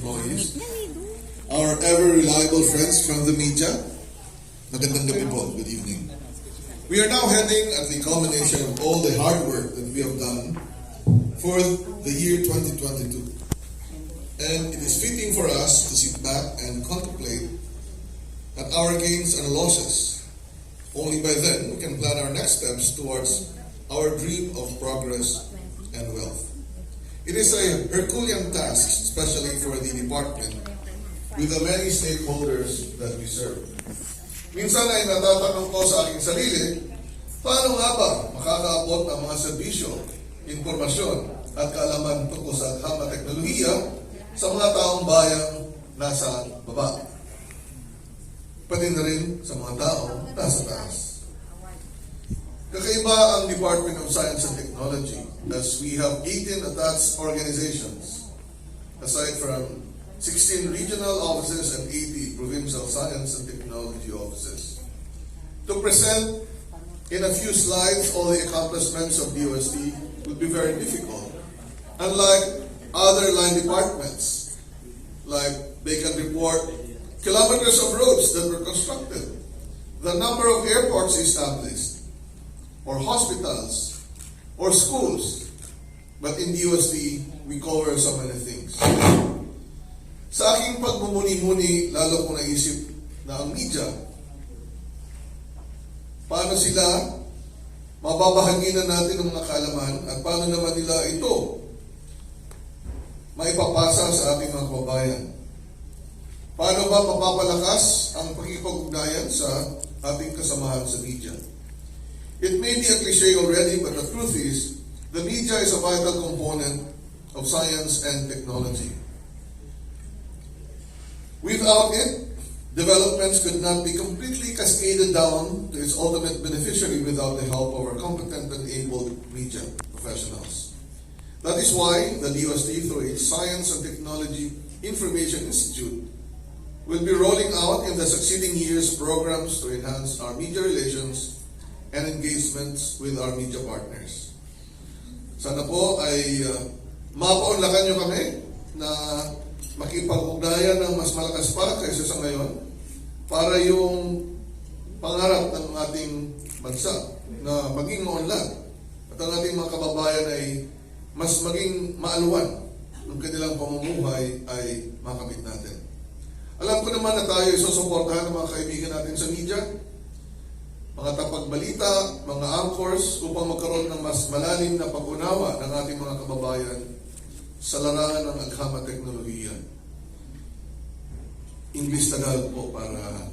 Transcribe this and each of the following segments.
employees, our ever reliable friends from the media. Magandang gabi po. Good evening. We are now heading at the culmination of all the hard work that we have done for the year 2022. And it is fitting for us to sit back and contemplate at our gains and losses. Only by then we can plan our next steps towards our dream of progress and wealth. It is a Herculean task, especially for the department, with the many stakeholders that we serve. Minsan ay natatanong ko sa aking sarili, paano nga ba makakaabot ang mga serbisyo, impormasyon at kaalaman tungkol sa agham at teknolohiya sa mga taong bayang nasa baba, pati na rin sa mga taong nasa taas. Kakaiba ang Department of Science and Technology as we have 18 attached organizations aside from 16 regional offices and 80 provincial science and technology offices. To present in a few slides all the accomplishments of DOST would be very difficult. Unlike other line departments, like they can report kilometers of roads that were constructed, the number of airports established, or hospitals, or schools. But in DOST, we cover so many things. Sa aking pagmumuni-muni, lalo ko naisip na ang media, paano sila mababahaginan natin ng mga kaalaman at paano naman nila ito maipapasa sa ating mga kababayan. Paano ba mapapalakas ang pakikipag-ugnayan sa ating kasamahan sa media? It may be a cliche already, but the truth is, the media is a vital component of science and technology. Without it, developments could not be completely cascaded down to its ultimate beneficiary without the help of our competent and able media professionals. That is why the DOST, through its Science and Technology Information Institute, will be rolling out in the succeeding years programs to enhance our media relations and engagements with our media partners. Sana po ay mapaunlakan nyo kami na makipag-ugnayan ng mas malakas pa kaysa sa ngayon para yung pangarap ng ating bansa na maging maunlad at ang ating mga kababayan ay mas maging maaluan ng kanilang pamumuhay ay makamit natin. Alam ko naman na tayo isusuportahan ng mga kaibigan natin sa media, mga tapagbalita, mga anchors upang magkaroon ng mas malalim na pag-unawa ng ating mga kababayan sa larangan ng agham at teknolohiya. English Tagalog po para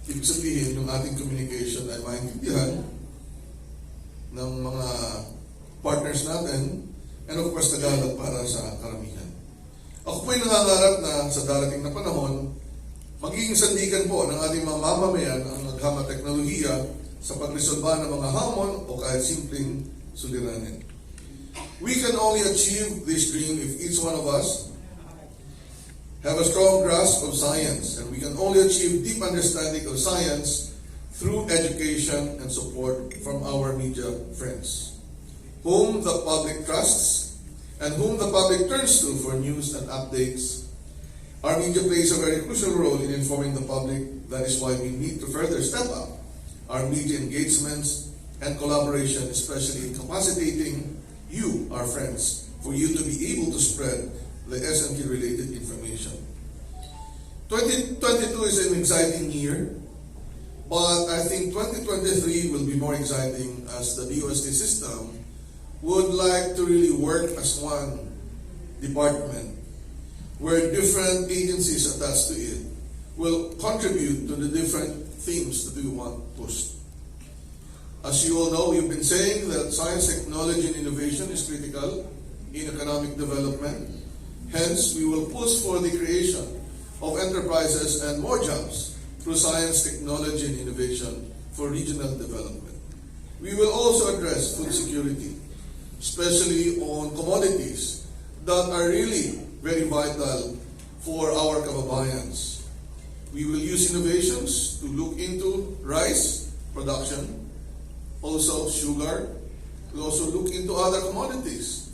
ibig sabihin yung ating communication ay maintindihan ng mga partners natin and of course Tagalog para sa karamihan. Ako po'y nangangarap na sa darating na panahon, magiging sandigan po ng ating mga mamamayan ang agham at teknolohiya sa pagresolba ng mga hamon o kahit simpleng suliranin. We can only achieve this dream if each one of us have a strong grasp of science, and we can only achieve deep understanding of science through education and support from our media friends, whom the public trusts and whom the public turns to for news and updates. Our media plays a very crucial role in informing the public. That is why we need to further step up our media engagements and collaboration, especially in capacitating you, our friends, for you to be able to spread the SMT-related information. 2022 is an exciting year, but I think 2023 will be more exciting as the DOST system would like to really work as one department where different agencies attached to it will contribute to the different themes that we want pushed. As you all know, we've been saying that science, technology, and innovation is critical in economic development. Hence, we will push for the creation of enterprises and more jobs through science, technology, and innovation for regional development. We will also address food security, especially on commodities that are really very vital for our kababayans. We will use innovations to look into rice production, also sugar. We'll also look into other commodities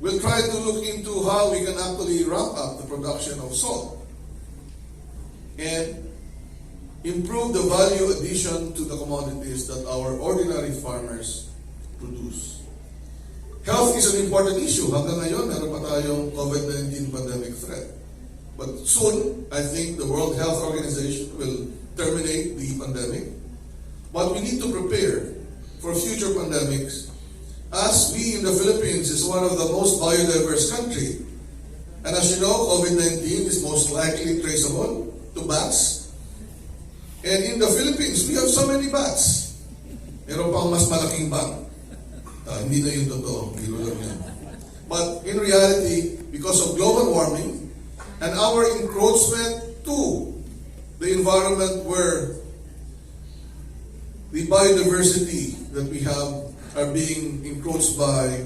we'll try to look into how we can actually ramp up the production of salt and improve the value addition to the commodities that our ordinary farmers produce. Health is an important issue. Hanggang ngayon, meron pa tayong COVID-19 pandemic threat. But soon, I think the World Health Organization will terminate the pandemic. But we need to prepare for future pandemics, as we in the Philippines is one of the most biodiverse country. And as you know, COVID-19 is most likely traceable to bats. And in the Philippines, we have so many bats. Meron pang mas malaking bat. Hindi na yun totoo. Biro lang yan. But in reality, because of global warming and our encroachment to the environment where the biodiversity that we have are being encroached by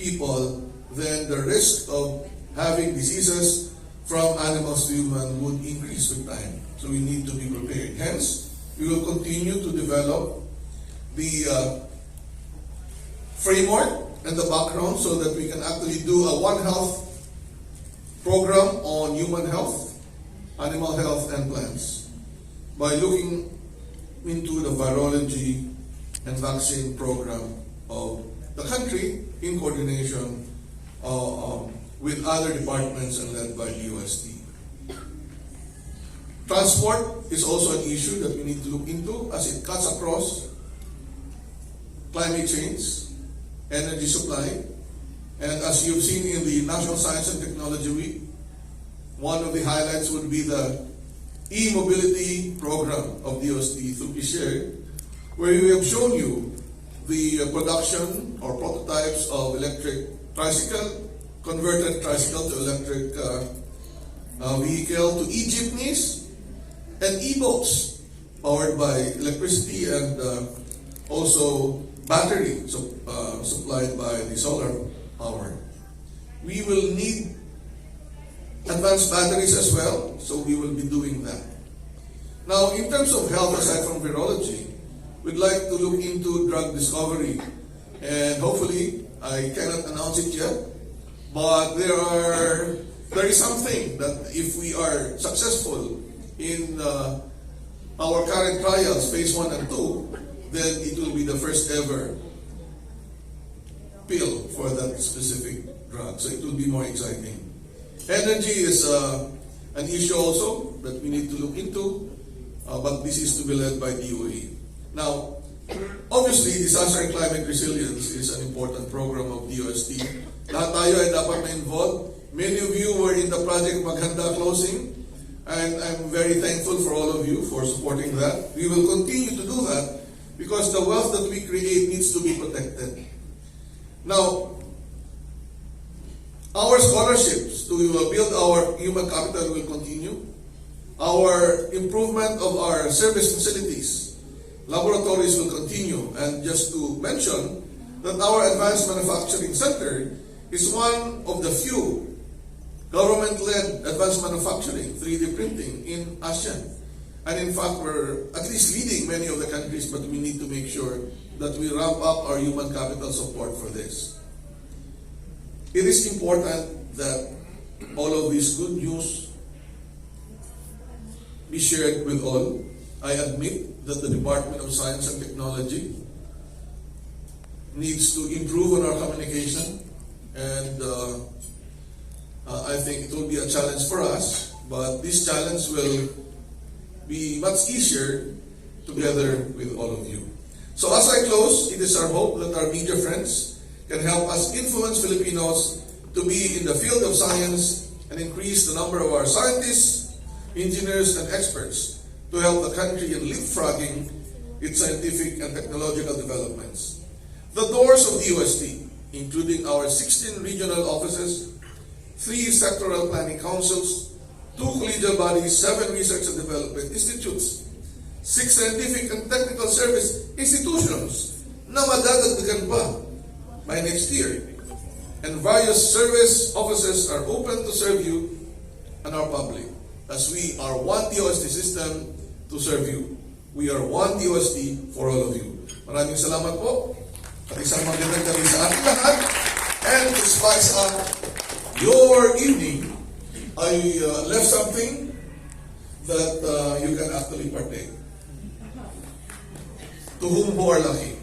people, then the risk of having diseases from animals to human would increase with time. So we need to be prepared. Hence, we will continue to develop the framework and the background so that we can actually do a One Health program on human health, animal health, and plants by looking into the virology and vaccine program of the country in coordination with other departments and led by DOST. Transport is also an issue that we need to look into as it cuts across climate change, energy supply, and as you've seen in the National Science and Technology Week, one of the highlights would be the e-mobility program of DOST through PShare, where we have shown you the production or prototypes of electric tricycle, converted tricycle to electric vehicle, to e-jeepneys, and e-boats powered by electricity and also battery supplied by the solar power. We will need advanced batteries as well, so we will be doing that. Now, in terms of health, aside from virology, we'd like to look into drug discovery. And hopefully, I cannot announce it yet, but there is something that if we are successful in our current trials, phase 1 and 2, then it will be the first ever pill for that specific drug. So it will be more exciting. Energy is an issue also that we need to look into, but this is to be led by DOE. Now, obviously, disaster and climate resilience is an important program of DOST. Lahat tayo ay dapat na-involve. Many of you were in the project Maghanda closing, and I'm very thankful for all of you for supporting that. We will continue to do that because the wealth that we create needs to be protected. Now, our scholarships to build our human capital will continue. Our improvement of our service facilities, laboratories will continue. And just to mention that our Advanced Manufacturing Center is one of the few government-led advanced manufacturing, 3D printing in ASEAN. And in fact, we're at least leading many of the countries, but we need to make sure that we ramp up our human capital support for this. It is important that all of this good news be shared with all. I admit that the Department of Science and Technology needs to improve on our communication, and I think it will be a challenge for us, but this challenge will be much easier together with all of you. So as I close, it is our hope that our media friends can help us influence Filipinos to be in the field of science and increase the number of our scientists, engineers, and experts to help the country in leapfrogging its scientific and technological developments. The doors of DOST, including our 16 regional offices, 3 sectoral planning councils, 2 collegial bodies, 7 research and development institutes, 6 scientific and technical service institutions na madadagdagan pa by next year. And various service offices are open to serve you and our public, as we are one DOST system to serve you. We are one DOST for all of you. Maraming salamat po. At isang magandang gabi sa ating lahat. And to spice up your evening, I left something that you can actually partake. To whom who are lucky.